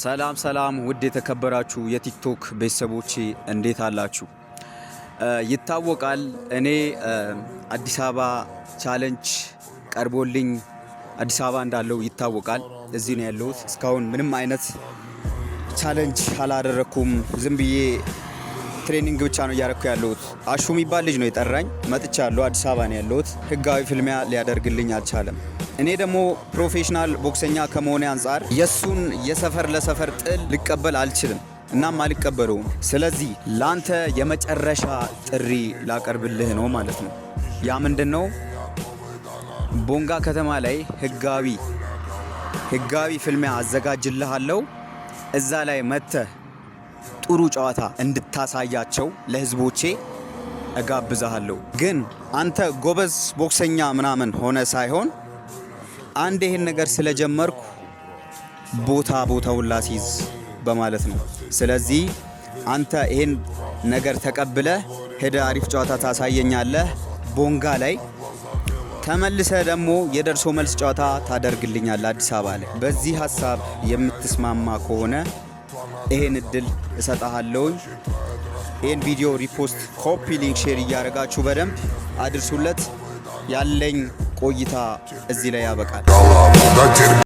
ሰላም ሰላም ውድ የተከበራችሁ የቲክቶክ ቤተሰቦቼ እንዴት አላችሁ? ይታወቃል እኔ አዲስ አበባ ቻሌንጅ ቀርቦልኝ አዲስ አበባ እንዳለው ይታወቃል። እዚህ ነው ያለሁት። እስካሁን ምንም አይነት ቻሌንጅ አላደረኩም። ዝም ብዬ ትሬኒንግ ብቻ ነው እያደረኩ ያለሁት። አሹ የሚባል ልጅ ነው የጠራኝ። መጥቻለሁ። አዲስ አበባ ነው ያለሁት። ህጋዊ ፍልሚያ ሊያደርግልኝ አልቻለም። እኔ ደግሞ ፕሮፌሽናል ቦክሰኛ ከመሆኔ አንፃር የሱን የሰፈር ለሰፈር ጥል ልቀበል አልችልም። እናም አልቀበለውም። ስለዚህ ላንተ የመጨረሻ ጥሪ ላቀርብልህ ነው ማለት ነው። ያ ምንድነው? ቦንጋ ከተማ ላይ ህጋዊ ፍልሚያ አዘጋጅልሃለሁ። እዛ ላይ መተህ ጥሩ ጨዋታ እንድታሳያቸው ለህዝቦቼ እጋብዛለሁ። ግን አንተ ጎበዝ ቦክሰኛ ምናምን ሆነ ሳይሆን አንድ ይሄን ነገር ስለጀመርኩ ቦታውን ላስይዝ በማለት ነው። ስለዚህ አንተ ይሄን ነገር ተቀብለ ሄደ አሪፍ ጨዋታ ታሳየኛለህ። ቦንጋ ላይ ተመልሰ ደግሞ የደርሶ መልስ ጨዋታ ታደርግልኛለህ አዲስ አበባ ላይ። በዚህ ሐሳብ የምትስማማ ከሆነ ይሄን እድል እሰጣለሁ። ይሄን ቪዲዮ ሪፖስት፣ ኮፒ ሊንክ፣ ሼር እያደረጋችሁ በደንብ አድርሱለት። ያለኝ ቆይታ እዚህ ላይ ያበቃል።